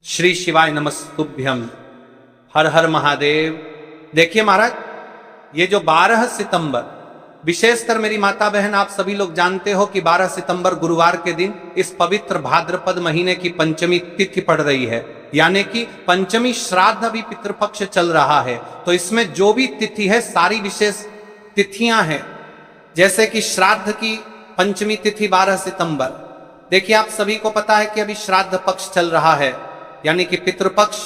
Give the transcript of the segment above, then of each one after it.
श्री शिवाय नमस्तुभ्यम। हर हर महादेव। देखिए महाराज, ये जो 12 सितंबर, विशेषकर मेरी माता बहन आप सभी लोग जानते हो कि 12 सितंबर गुरुवार के दिन इस पवित्र भाद्रपद महीने की पंचमी तिथि पड़ रही है, यानी कि पंचमी श्राद्ध अभी पितृपक्ष चल रहा है। तो इसमें जो भी तिथि है सारी विशेष तिथियां हैं, जैसे कि श्राद्ध की पंचमी तिथि 12 सितंबर। देखिए आप सभी को पता है कि अभी श्राद्ध पक्ष चल रहा है, यानी कि पितृपक्ष,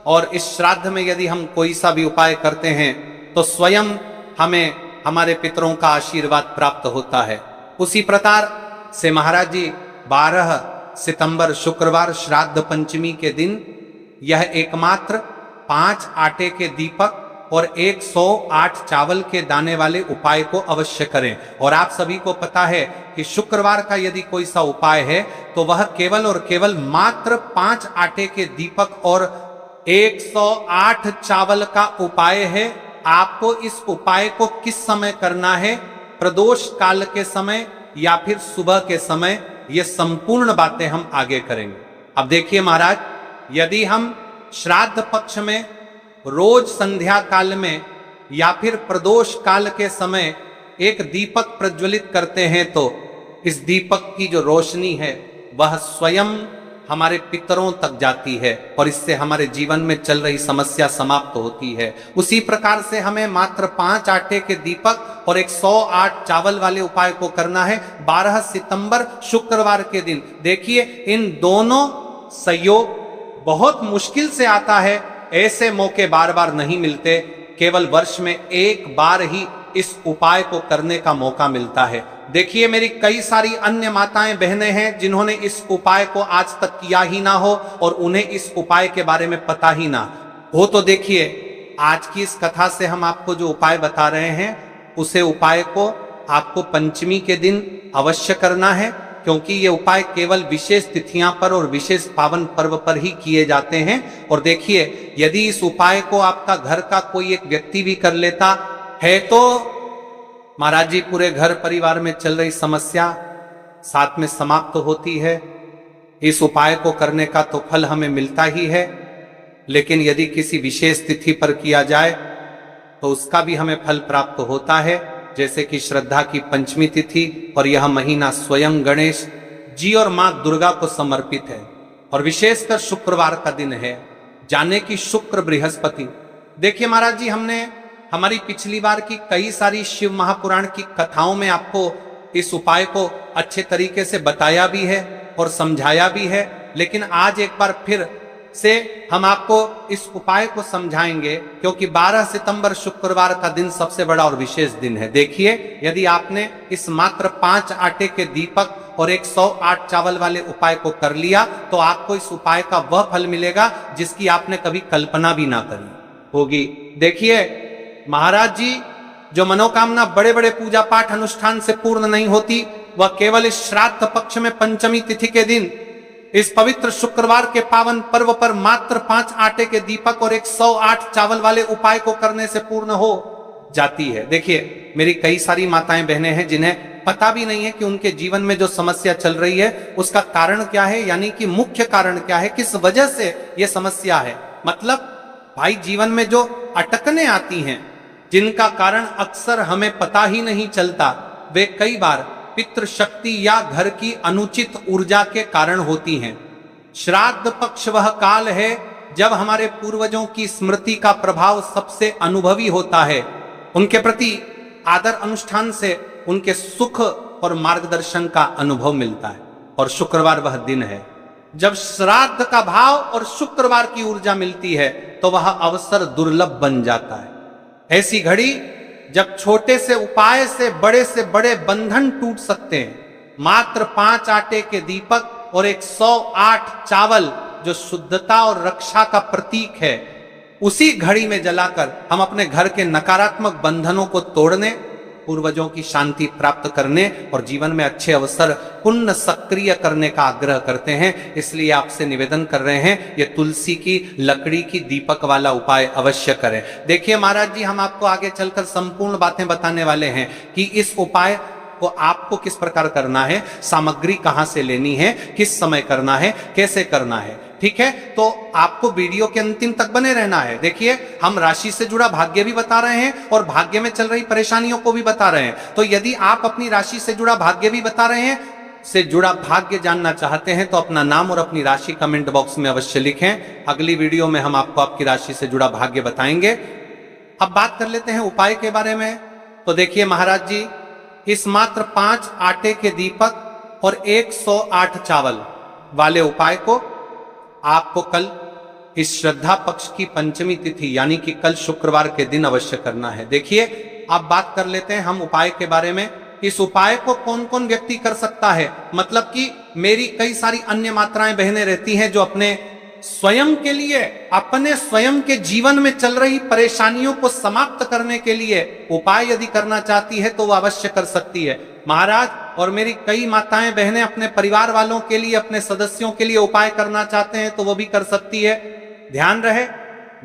और इस श्राद्ध में यदि हम कोई सा भी उपाय करते हैं तो स्वयं हमें हमारे पितरों का आशीर्वाद प्राप्त होता है। उसी प्रकार से महाराज जी 12 सितंबर शुक्रवार श्राद्ध पंचमी के दिन यह एकमात्र 5 आटे के दीपक और 108 चावल के दाने वाले उपाय को अवश्य करें। और आप सभी को पता है कि शुक्रवार का यदि कोई सा उपाय है तो वह केवल और केवल मात्र 5 आटे के दीपक और 108 चावल का उपाय है। आपको इस उपाय को किस समय करना है, प्रदोष काल के समय या फिर सुबह के समय, ये संपूर्ण बातें हम आगे करेंगे। अब देखिए महाराज, यदि हम श्राद्ध पक्ष में रोज संध्या काल में या फिर प्रदोष काल के समय एक दीपक प्रज्वलित करते हैं तो इस दीपक की जो रोशनी है वह स्वयं हमारे पितरों तक जाती है और इससे हमारे जीवन में चल रही समस्या समाप्त होती है। उसी प्रकार से हमें मात्र 5 आटे के दीपक और 108 चावल वाले उपाय को करना है 12 सितंबर शुक्रवार के दिन। देखिए इन दोनों संयोग बहुत मुश्किल से आता है, ऐसे मौके बार बार नहीं मिलते, केवल वर्ष में एक बार ही इस उपाय को करने का मौका मिलता है। देखिए मेरी कई सारी अन्य माताएं बहनें हैं जिन्होंने इस उपाय को आज तक किया ही ना हो और उन्हें इस उपाय के बारे में पता ही ना हो। तो देखिए आज की इस कथा से हम आपको जो उपाय बता रहे हैं उसे उपाय को आपको पंचमी के दिन अवश्य करना है, क्योंकि ये उपाय केवल विशेष तिथियां पर और विशेष पावन पर्व पर ही किए जाते हैं। और देखिए यदि इस उपाय को आपका घर का कोई एक व्यक्ति भी कर लेता है तो महाराज जी पूरे घर परिवार में चल रही समस्या साथ में समाप्त होती है। इस उपाय को करने का तो फल हमें मिलता ही है, लेकिन यदि किसी विशेष तिथि पर किया जाए तो उसका भी हमें फल प्राप्त होता है, जैसे कि श्रद्धा की पंचमी तिथि। और यह महीना स्वयं गणेश जी और मां दुर्गा को समर्पित है और विशेषकर शुक्रवार का दिन है, जाने की शुक्र बृहस्पति। देखिए महाराज जी, हमने हमारी पिछली बार की कई सारी शिव महापुराण की कथाओं में आपको इस उपाय को अच्छे तरीके से बताया भी है और समझाया भी है, लेकिन आज एक बार फिर से हम आपको इस उपाय को समझाएंगे, क्योंकि 12 सितंबर शुक्रवार का दिन सबसे बड़ा और विशेष दिन है। देखिए यदि आपने इस मात्र 5 आटे के दीपक और 108 चावल वाले उपाय को कर लिया तो आपको इस उपाय का वह फल मिलेगा जिसकी आपने कभी कल्पना भी ना करी होगी। देखिए महाराज जी, जो मनोकामना बड़े बड़े पूजा पाठ अनुष्ठान से पूर्ण नहीं होती, वह केवल इस श्राद्ध पक्ष में पंचमी तिथि के दिन इस पवित्र शुक्रवार के पावन पर्व पर मात्र 5 आटे के दीपक और 108 चावल वाले उपाय को करने से पूर्ण हो जाती है। देखिए मेरी कई सारी माताएं बहनें हैं जिन्हें पता भी नहीं है कि उनके जीवन में जो समस्या चल रही है उसका कारण क्या है, यानी कि मुख्य कारण क्या है, किस वजह से यह समस्या है। मतलब भाई जीवन में जो अटकने आती हैं जिनका कारण अक्सर हमें पता ही नहीं चलता, वे कई बार पितृ शक्ति या घर की अनुचित ऊर्जा के कारण होती हैं। श्राद्ध पक्ष वह काल है जब हमारे पूर्वजों की स्मृति का प्रभाव सबसे अनुभवी होता है, उनके प्रति आदर अनुष्ठान से उनके सुख और मार्गदर्शन का अनुभव मिलता है। और शुक्रवार वह दिन है जब श्राद्ध का भाव और शुक्रवार की ऊर्जा मिलती है तो वह अवसर दुर्लभ बन जाता है। ऐसी घड़ी जब छोटे से उपाय से बड़े बंधन टूट सकते हैं। मात्र 5 आटे के दीपक और 108 चावल जो शुद्धता और रक्षा का प्रतीक है, उसी घड़ी में जलाकर हम अपने घर के नकारात्मक बंधनों को तोड़ने, पूर्वजों की शांति प्राप्त करने और जीवन में अच्छे अवसर पुण्य सक्रिय करने का आग्रह करते हैं। इसलिए आपसे निवेदन कर रहे हैं ये तुलसी की लकड़ी की दीपक वाला उपाय अवश्य करें। देखिए महाराज जी, हम आपको आगे चलकर संपूर्ण बातें बताने वाले हैं कि इस उपाय को आपको किस प्रकार करना है, सामग्री कहां से लेनी है, किस समय करना है, कैसे करना है। ठीक है, तो आपको वीडियो के अंतिम तक बने रहना है। देखिए, हम राशि से जुड़ा भाग्य भी बता रहे हैं और भाग्य में चल रही परेशानियों को भी बता रहे हैं। तो यदि आप अपनी राशि से जुड़ा भाग्य भी बता रहे हैं, से जुड़ा भाग्य जानना चाहते हैं, तो अपना नाम और अपनी राशि कमेंट बॉक्स में अवश्य लिखें। अगली वीडियो में हम आपको आपकी राशि से जुड़ा भाग्य बताएंगे। अब बात कर लेते हैं उपाय के बारे में। तो देखिए महाराज जी, इस मात्र 5 आटे के दीपक और 108 चावल वाले उपाय को आपको कल इस श्रद्धा पक्ष की पंचमी तिथि यानी कि कल शुक्रवार के दिन अवश्य करना है। देखिए, अब बात कर लेते हैं हम उपाय के बारे में। इस उपाय को कौन कौन व्यक्ति कर सकता है, मतलब कि मेरी कई सारी अन्य मात्राएं बहनें रहती हैं जो अपने स्वयं के लिए, अपने स्वयं के जीवन में चल रही परेशानियों को समाप्त करने के लिए उपाय यदि करना चाहती है तो वह अवश्य कर सकती है महाराज। और मेरी कई माताएं बहनें अपने परिवार वालों के लिए, अपने सदस्यों के लिए उपाय करना चाहते हैं तो वो भी कर सकती है। ध्यान रहे,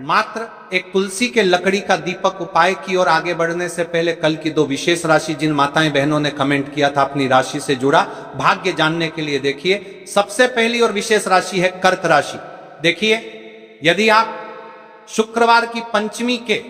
मात्र एक तुलसी के लकड़ी का दीपक उपाय की ओर आगे बढ़ने से पहले कल की 2 विशेष राशि जिन माताएं बहनों ने कमेंट किया था अपनी राशि से जुड़ा भाग्य जानने के लिए, देखिए सबसे पहली और विशेष राशि है कर्क राशि। देखिए, यदि आप शुक्रवार की पंचमी के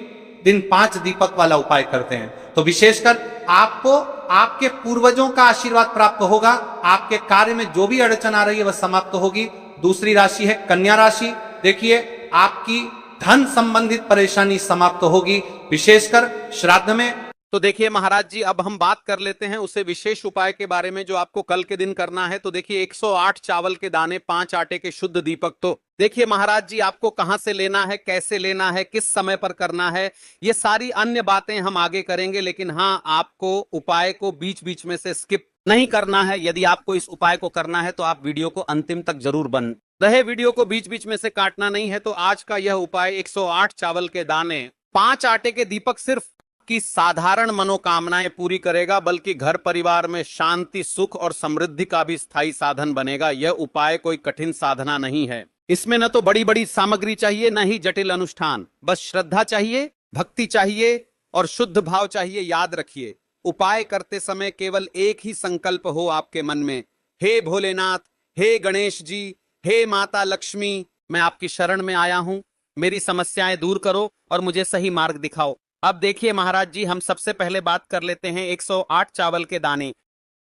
दिन 5 दीपक वाला उपाय करते हैं तो विशेषकर आपको आपके पूर्वजों का आशीर्वाद प्राप्त होगा, आपके कार्य में जो भी अड़चन आ रही है वह समाप्त होगी। दूसरी राशि है कन्या राशि। देखिए, आपकी धन संबंधित परेशानी समाप्त होगी, विशेषकर श्राद्ध में। तो देखिए महाराज जी, अब हम बात कर लेते हैं उसे विशेष उपाय के बारे में जो आपको कल के दिन करना है। तो देखिए, 108 चावल के दाने, 5 आटे के शुद्ध दीपक। तो देखिए महाराज जी, आपको कहां से लेना है, कैसे लेना है, किस समय पर करना है, ये सारी अन्य बातें हम आगे करेंगे। लेकिन हाँ, आपको उपाय को बीच बीच में से स्किप नहीं करना है। यदि आपको इस उपाय को करना है तो आप वीडियो को अंतिम तक जरूर बन रहे, वीडियो को बीच बीच में से काटना नहीं है। तो आज का यह उपाय 108 चावल के दाने, 5 आटे के दीपक सिर्फ की साधारण मनोकामनाएं पूरी करेगा, बल्कि घर परिवार में शांति, सुख और समृद्धि का भी स्थायी साधन बनेगा। यह उपाय कोई कठिन साधना नहीं है। इसमें न तो बड़ी बड़ी सामग्री चाहिए, न ही जटिल अनुष्ठान, बस श्रद्धा चाहिए, भक्ति चाहिए और शुद्ध भाव चाहिए। याद रखिए, उपाय करते समय केवल एक ही संकल्प हो आपके मन में, हे भोलेनाथ, हे गणेश जी, हे माता लक्ष्मी, मैं आपकी शरण में आया हूं, मेरी समस्याएं दूर करो और मुझे सही मार्ग दिखाओ। अब देखिए महाराज जी, हम सबसे पहले बात कर लेते हैं 108 चावल के दाने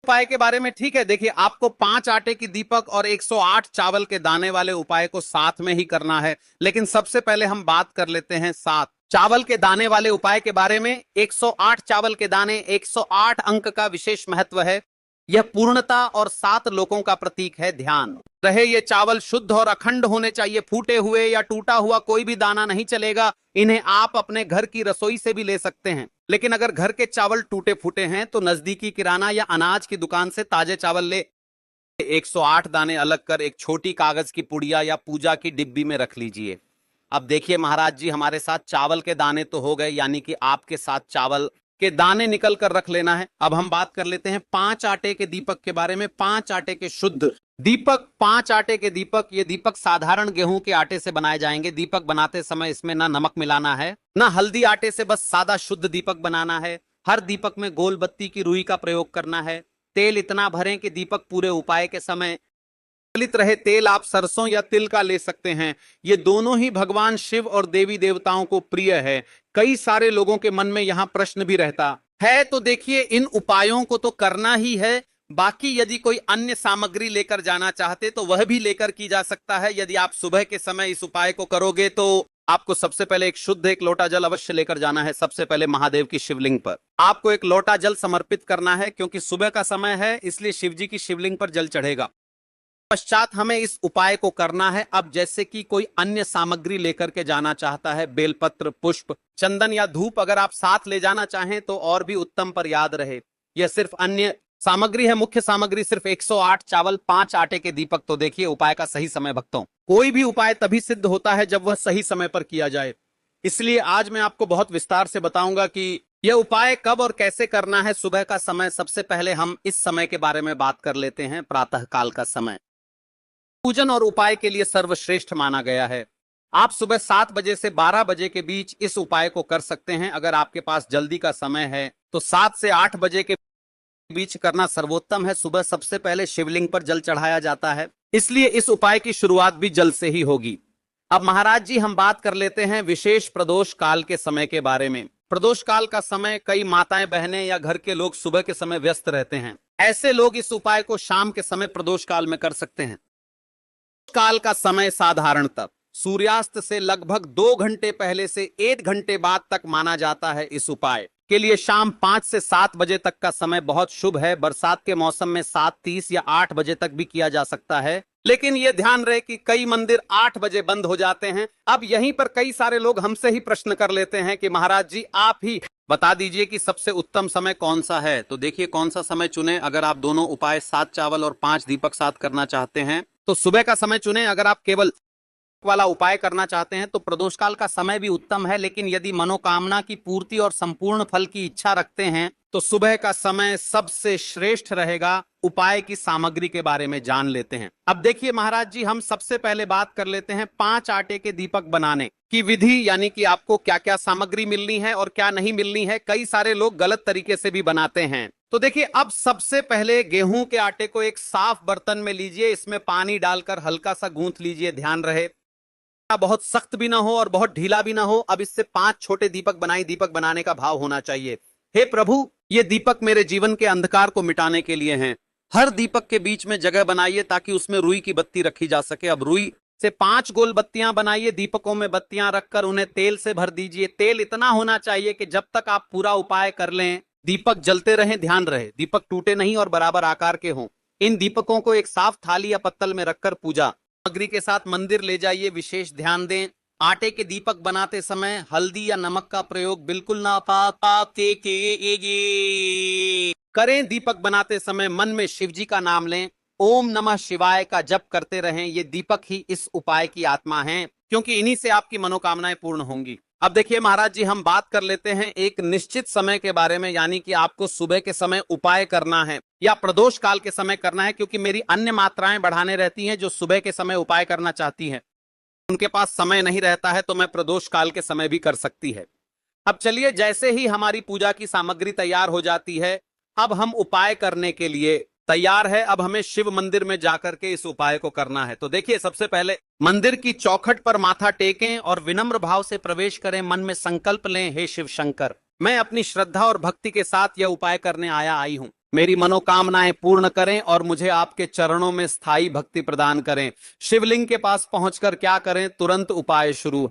उपाय के बारे में। ठीक है, देखिए, आपको 5 आटे की दीपक और 108 चावल के दाने वाले उपाय को साथ में ही करना है। लेकिन सबसे पहले हम बात कर लेते हैं 7 चावल के दाने वाले उपाय के बारे में। 108 चावल के दाने, 108 अंक का विशेष महत्व है। यह पूर्णता और 7 लोकों का प्रतीक है। ध्यान रहे, ये चावल शुद्ध और अखंड होने चाहिए। फूटे हुए या टूटा हुआ कोई भी दाना नहीं चलेगा। इन्हें आप अपने घर की रसोई से भी ले सकते हैं। लेकिन अगर घर के चावल टूटे फूटे हैं तो नजदीकी किराना या अनाज की दुकान से ताजे चावल ले 108 दाने अलग कर एक छोटी कागज की पुड़िया या पूजा की डिब्बी में रख लीजिए। अब देखिए महाराज जी, हमारे साथ चावल के दाने तो हो गए, यानी कि आपके साथ चावल के दाने निकल कर रख लेना है। अब हम बात कर लेते हैं 5 आटे के दीपक के बारे में। 5 आटे के शुद्ध दीपक, 5 आटे के दीपक, ये दीपक साधारण गेहूं के आटे से बनाए जाएंगे। दीपक बनाते समय इसमें ना नमक मिलाना है, ना हल्दी, आटे से बस सादा शुद्ध दीपक बनाना है। हर दीपक में गोल बत्ती की रुई का प्रयोग करना है। तेल इतना भरें कि दीपक पूरे उपाय के समय प्रज्वलित रहे। तेल आप सरसों या तिल का ले सकते हैं। ये दोनों ही भगवान शिव और देवी देवताओं को प्रिय है। कई सारे लोगों के मन में यहां प्रश्न भी रहता है। तो देखिए, इन उपायों को तो करना ही है। बाकी यदि कोई अन्य सामग्री लेकर जाना चाहते तो वह भी लेकर की जा सकता है। यदि आप सुबह के समय इस उपाय को करोगे तो आपको सबसे पहले एक लोटा जल अवश्य लेकर जाना है। सबसे पहले महादेव की शिवलिंग पर आपको एक लोटा जल समर्पित करना है, क्योंकि सुबह का समय है, इसलिए शिव जी की शिवलिंग पर जल चढ़ेगा। पश्चात हमें इस उपाय को करना है। अब जैसे कि कोई अन्य सामग्री लेकर के जाना चाहता है, बेलपत्र, पुष्प, चंदन या धूप अगर आप साथ ले जाना चाहें तो और भी उत्तम, पर याद रहे यह सिर्फ अन्य सामग्री है। मुख्य सामग्री सिर्फ 108 चावल, 5 आटे के दीपक। तो देखिए, उपाय का सही समय भक्तों, कोई भी उपाय तभी सिद्ध होता है जब वह सही समय पर किया जाए। इसलिए आज मैं आपको बहुत विस्तार से बताऊंगा कि यह उपाय कब और कैसे करना है। सुबह का समय, सबसे पहले हम इस समय के बारे में बात कर लेते हैं, प्रातः काल का समय पूजन और उपाय के लिए सर्वश्रेष्ठ माना गया है। आप सुबह 7 बजे से 12 बजे के बीच इस उपाय को कर सकते हैं। अगर आपके पास जल्दी का समय है तो 7 से 8 बजे के बीच करना सर्वोत्तम है। सुबह सबसे पहले शिवलिंग पर जल चढ़ाया जाता है, इसलिए इस उपाय की शुरुआत भी जल से ही होगी। अब महाराज जी हम बात कर लेते हैं विशेष प्रदोष काल के समय के बारे में। प्रदोष काल का समय कई माताएं बहनें या घर के लोग सुबह के समय व्यस्त रहते हैं। ऐसे लोग इस उपाय को शाम के समय प्रदोष काल में कर सकते हैं। काल का समय साधारणतः सूर्यास्त से लगभग 2 घंटे पहले से 1 घंटे बाद तक माना जाता है। इस उपाय के लिए शाम 5 से 7 बजे तक का समय बहुत शुभ है। बरसात के मौसम में 7:30 या 8 बजे तक भी किया जा सकता है, लेकिन यह ध्यान रहे कि कई मंदिर 8 बजे बंद हो जाते हैं। अब यहीं पर कई सारे लोग हमसे ही प्रश्न कर लेते हैं कि महाराज जी आप ही बता दीजिए कि सबसे उत्तम समय कौन सा है। तो देखिए कौन सा समय चुने। अगर आप दोनों उपाय 7 चावल और 5 दीपक साथ करना चाहते हैं तो सुबह का समय चुने। अगर आप केवल वाला उपाय करना चाहते हैं तो प्रदोष काल का समय भी उत्तम है, लेकिन यदि मनोकामना की पूर्ति और संपूर्ण फल की इच्छा रखते हैं तो सुबह का समय सबसे श्रेष्ठ रहेगा। उपाय की सामग्री के बारे में जान लेते हैं। अब देखिए महाराज जी हम सबसे पहले बात कर लेते हैं 5 आटे के दीपक बनाने की विधि, यानी कि आपको क्या क्या सामग्री मिलनी है और क्या नहीं मिलनी है। कई सारे लोग गलत तरीके से भी बनाते हैं। तो देखिए अब सबसे पहले गेहूं के आटे को एक साफ बर्तन में लीजिए, इसमें पानी डालकर हल्का सा गूंथ लीजिए। ध्यान रहे बहुत सख्त भी ना हो और बहुत ढीला भी ना हो। अब इससे 5 छोटे दीपक बनाई। दीपक बनाने का भाव होना चाहिए, हे प्रभु ये दीपक मेरे जीवन के अंधकार को मिटाने के लिए हैं। हर दीपक के बीच में जगह बनाइए ताकि उसमें रुई की बत्ती रखी जा सके। अब रुई से 5 गोल बत्तियां बनाइए। दीपकों में बत्तियां रखकर उन्हें तेल से भर दीजिए। तेल इतना होना चाहिए कि जब तक आप पूरा उपाय कर लें दीपक जलते रहें। ध्यान रहे दीपक टूटे नहीं और बराबर आकार के हों। इन दीपकों को एक साफ थाली या पत्तल में रखकर पूजा सामग्री के साथ मंदिर ले जाइए। विशेष ध्यान दें आटे के दीपक बनाते समय हल्दी या नमक का प्रयोग बिल्कुल ना करें। दीपक बनाते समय मन में शिव जी का नाम लें। ओम नमः शिवाय का जप करते रहें। ये दीपक ही इस उपाय की आत्मा हैं, क्योंकि इन्हीं से आपकी मनोकामनाएं पूर्ण होंगी। अब देखिए महाराज जी हम बात कर लेते हैं एक निश्चित समय के बारे में, यानी कि आपको सुबह के समय उपाय करना है या प्रदोष काल के समय करना है। क्योंकि मेरी अन्य मात्राएं बढ़ाने रहती हैं जो सुबह के समय उपाय करना चाहती हैं, उनके पास समय नहीं रहता है, तो मैं प्रदोष काल के समय भी कर सकती है। अब चलिए जैसे ही हमारी पूजा की सामग्री तैयार हो जाती है, अब हम उपाय करने के लिए तैयार है। अब हमें शिव मंदिर में जाकर के इस उपाय को करना है। तो देखिए सबसे पहले मंदिर की चौखट पर माथा टेकें और विनम्र भाव से प्रवेश करें। मन में संकल्प लें, हे शिव शंकर मैं अपनी श्रद्धा और भक्ति के साथ यह उपाय करने आई हूं। मेरी मनोकामनाएं पूर्ण करें और मुझे आपके चरणों में स्थायी भक्ति प्रदान करें। शिवलिंग के पास पहुंचकर क्या करें, तुरंत उपाय शुरू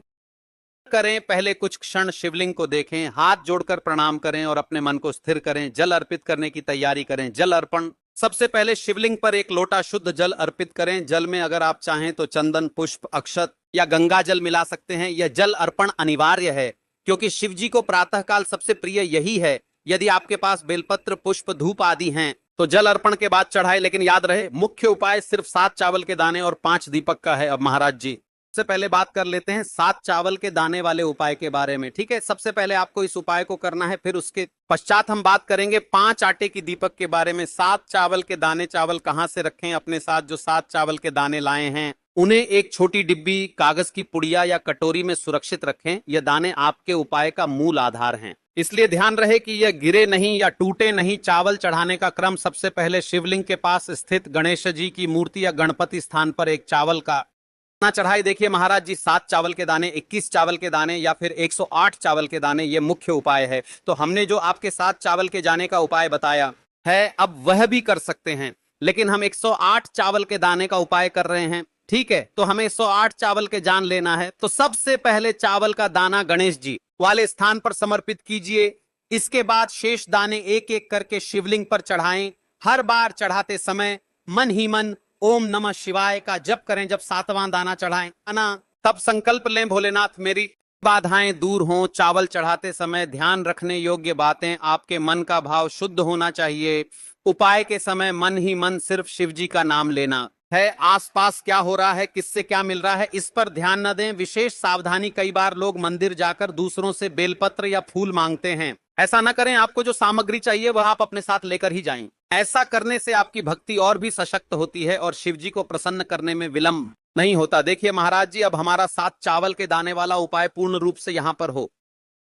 करें। पहले कुछ क्षण शिवलिंग को देखें, हाथ जोड़कर प्रणाम करें और अपने मन को स्थिर करें। जल अर्पित करने की तैयारी करें। जल अर्पण सबसे पहले शिवलिंग पर 1 लोटा शुद्ध जल अर्पित करें। जल में अगर आप चाहें तो चंदन, पुष्प, अक्षत या गंगा जल मिला सकते हैं। यह जल अर्पण अनिवार्य है क्योंकि शिव जी को प्रातःकाल सबसे प्रिय यही है। यदि आपके पास बेलपत्र, पुष्प, धूप आदि हैं तो जल अर्पण के बाद चढ़ाए। लेकिन याद रहे मुख्य उपाय सिर्फ 7 चावल के दाने और 5 दीपक का है। अब महाराज जी सबसे पहले बात कर लेते हैं 7 चावल के दाने वाले उपाय के बारे में। ठीक है, सबसे पहले आपको इस उपाय को करना है, फिर उसके पश्चात हम बात करेंगे 5 आटे की दीपक के बारे में। 7 चावल के दाने चावल कहां से रखें अपने साथ। जो 7 चावल के दाने लाए हैं उन्हें एक छोटी डिब्बी, कागज की पुड़िया या कटोरी में सुरक्षित रखें। यह दाने आपके उपाय का मूल आधार हैं, इसलिए ध्यान रहे कि यह गिरे नहीं या टूटे नहीं। चावल चढ़ाने का क्रम सबसे पहले शिवलिंग के पास स्थित गणेश जी की मूर्ति या गणपति स्थान पर एक चावल का दाना चढ़ाई। देखिए महाराज जी 7 चावल के दाने, 21 चावल के दाने या फिर 108 चावल के दाने, ये मुख्य उपाय है। तो हमने जो आपके 7 चावल के जाने का उपाय बताया है अब वह भी कर सकते हैं, लेकिन हम 108 चावल के दाने का उपाय कर रहे हैं। ठीक है, तो हमें 108 चावल के जान लेना है। तो सबसे पहले चावल का दाना गणेश जी वाले स्थान पर समर्पित कीजिए। इसके बाद शेष दाने एक एक करके शिवलिंग पर चढ़ाएं। हर बार चढ़ाते समय मन ही मन ओम नमः शिवाय का जप करें। जब 7वां दाना चढ़ाएं तब संकल्प लें, भोलेनाथ मेरी बाधाएं दूर हों। चावल चढ़ाते समय ध्यान रखने योग्य बातें, आपके मन का भाव शुद्ध होना चाहिए। उपाय के समय मन ही मन सिर्फ शिव जी का नाम लेना है। आसपास क्या हो रहा है, किससे क्या मिल रहा है, इस पर ध्यान न दें। विशेष सावधानी, कई बार लोग मंदिर जाकर दूसरों से बेलपत्र या फूल मांगते हैं। ऐसा न करें। आपको जो सामग्री चाहिए वह आप अपने साथ लेकर ही जाएं। ऐसा करने से आपकी भक्ति और भी सशक्त होती है और शिव जी को प्रसन्न करने में विलंब नहीं होता। देखिए महाराज जी अब हमारा 7 चावल के दाने वाला उपाय पूर्ण रूप से यहाँ पर हो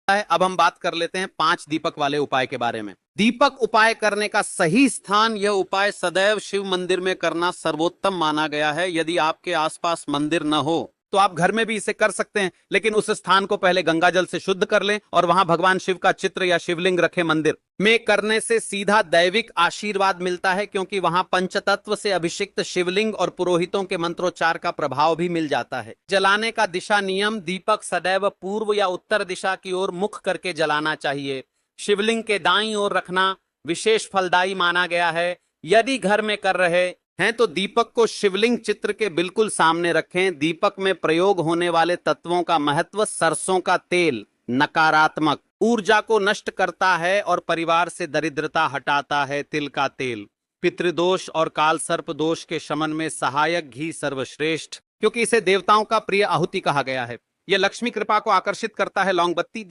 है। अब हम बात कर लेते हैं 5 दीपक वाले उपाय के बारे में। दीपक उपाय करने का सही स्थान, यह उपाय सदैव शिव मंदिर में करना सर्वोत्तम माना गया है। यदि आपके आसपास मंदिर न हो तो आप घर में भी इसे कर सकते हैं, लेकिन उस स्थान को पहले गंगा जल से शुद्ध कर लें और वहां भगवान शिव का चित्र या शिवलिंग रखें। मंदिर में करने से सीधा दैविक आशीर्वाद मिलता है, क्योंकि वहां पंचतत्व से अभिषिक्त शिवलिंग और पुरोहितों के मंत्रोच्चार का प्रभाव भी मिल जाता है। जलाने का दिशा नियम, दीपक सदैव पूर्व या उत्तर दिशा की ओर मुख करके जलाना चाहिए। शिवलिंग के दाईं ओर रखना विशेष फलदायी माना गया है। यदि घर में कर रहे हैं तो दीपक को शिवलिंग चित्र के बिल्कुल सामने रखें। दीपक में प्रयोग होने वाले तत्वों का महत्व, सरसों का तेल नकारात्मक ऊर्जा को नष्ट करता है और परिवार से दरिद्रता हटाता है। तिल का तेल पितृदोष और काल सर्प दोष के शमन में सहायक। घी सर्वश्रेष्ठ, क्योंकि इसे देवताओं का प्रिय आहुति कहा गया है। यह लक्ष्मी कृपा को आकर्षित करता है। लौंग बत्ती,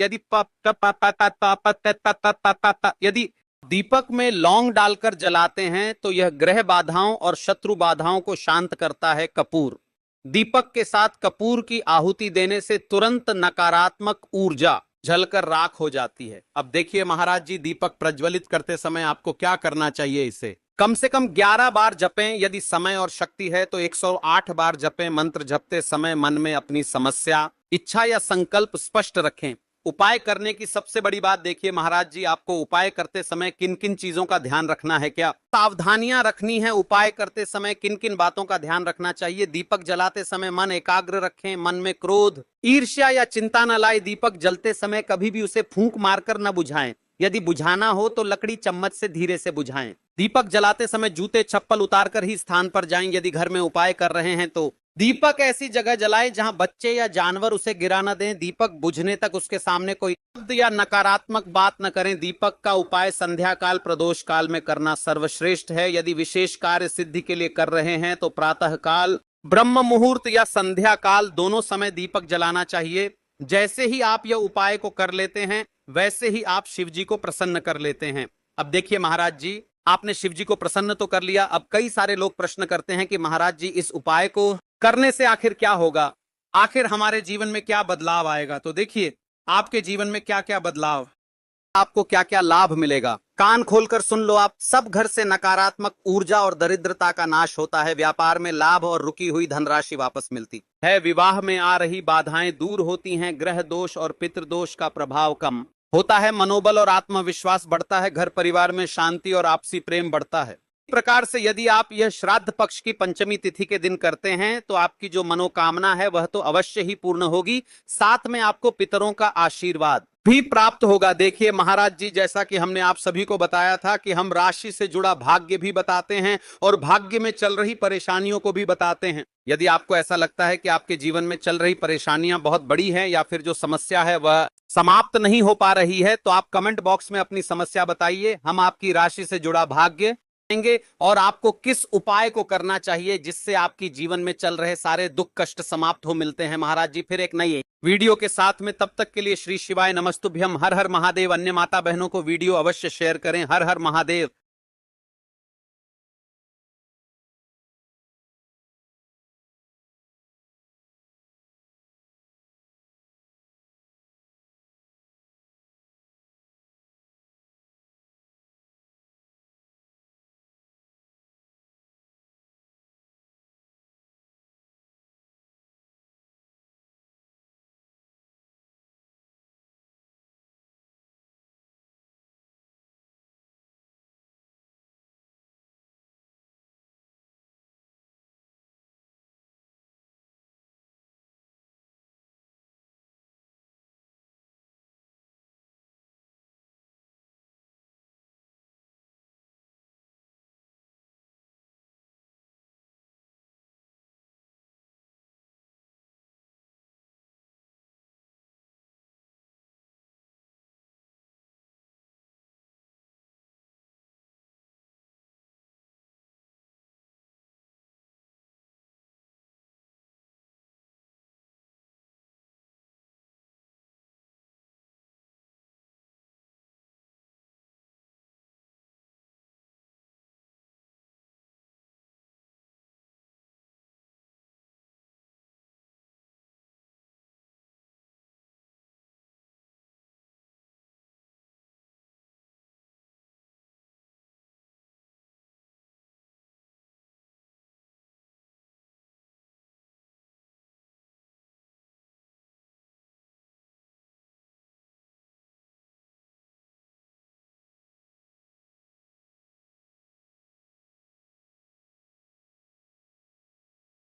यदि दीपक में लौंग डालकर जलाते हैं तो यह ग्रह बाधाओं और शत्रु बाधाओं को शांत करता है। कपूर, दीपक के साथ कपूर की आहुति देने से तुरंत नकारात्मक ऊर्जा जलकर राख हो जाती है। अब देखिए महाराज जी, दीपक प्रज्वलित करते समय आपको क्या करना चाहिए। इसे कम से कम 11 बार जपें। यदि समय और शक्ति है तो 108 बार जपें। मंत्र जपते समय मन में अपनी समस्या, इच्छा या संकल्प स्पष्ट रखें। उपाय करने की सबसे बड़ी बात देखिए महाराज जी, आपको उपाय करते समय किन किन चीजों का ध्यान रखना है, क्या सावधानियां रखनी है। उपाय करते समय किन किन बातों का ध्यान रखना चाहिए। दीपक जलाते समय मन एकाग्र रखें। मन में क्रोध, ईर्ष्या या चिंता न लाए। दीपक जलते समय कभी भी उसे फूंक मारकर न बुझाएं। यदि बुझाना हो तो लकड़ी चम्मच से धीरे से बुझाएं। दीपक जलाते समय जूते चप्पल उतारकर ही स्थान पर जाएं। यदि घर में उपाय कर रहे हैं तो दीपक ऐसी जगह जलाएं जहां बच्चे या जानवर उसे गिरा न दें। दीपक बुझने तक उसके सामने कोई शब्द या नकारात्मक बात न करें। दीपक का उपाय संध्या काल, प्रदोष काल में करना सर्वश्रेष्ठ है। यदि विशेष कार्य सिद्धि के लिए कर रहे हैं तो प्रातः काल, ब्रह्म मुहूर्त या संध्या काल, दोनों समय दीपक जलाना चाहिए। जैसे ही आप यह उपाय को कर लेते हैं वैसे ही आप शिव जी को प्रसन्न कर लेते हैं। अब देखिए महाराज जी, आपने शिव जी को प्रसन्न तो कर लिया। अब कई सारे लोग प्रश्न करते हैं कि महाराज जी, इस उपाय को करने से आखिर क्या होगा, आखिर हमारे जीवन में क्या बदलाव आएगा। तो देखिए, आपके जीवन में क्या क्या बदलाव, आपको क्या क्या लाभ मिलेगा। कान खोलकर सुन लो आप। सब घर से नकारात्मक ऊर्जा और दरिद्रता का नाश होता है। व्यापार में लाभ और रुकी हुई धनराशि वापस मिलती है। विवाह में आ रही बाधाएं दूर होती हैं। ग्रह दोष और पितृदोष का प्रभाव कम होता है। मनोबल और आत्मविश्वास बढ़ता है। घर परिवार में शांति और आपसी प्रेम बढ़ता है। इस प्रकार से यदि आप यह श्राद्ध पक्ष की पंचमी तिथि के दिन करते हैं तो आपकी जो मनोकामना है वह तो अवश्य ही पूर्ण होगी। साथ में आपको पितरों का आशीर्वाद भी प्राप्त होगा। देखिए महाराज जी, जैसा कि हमने आप सभी को बताया था कि हम राशि से जुड़ा भाग्य भी बताते हैं और भाग्य में चल रही परेशानियों को भी बताते हैं। यदि आपको ऐसा लगता है कि आपके जीवन में चल रही परेशानियां बहुत बड़ी हैं या फिर जो समस्या है वह समाप्त नहीं हो पा रही है, तो आप कमेंट बॉक्स में अपनी समस्या बताइए। हम आपकी राशि से जुड़ा भाग्य और आपको किस उपाय को करना चाहिए जिससे आपकी जीवन में चल रहे सारे दुख कष्ट समाप्त हो मिलते हैं। महाराज जी फिर एक नई वीडियो के साथ में, तब तक के लिए श्री शिवाय नमस्तुभ्यम। हर हर महादेव। अन्य माता बहनों को वीडियो अवश्य शेयर करें। हर हर महादेव।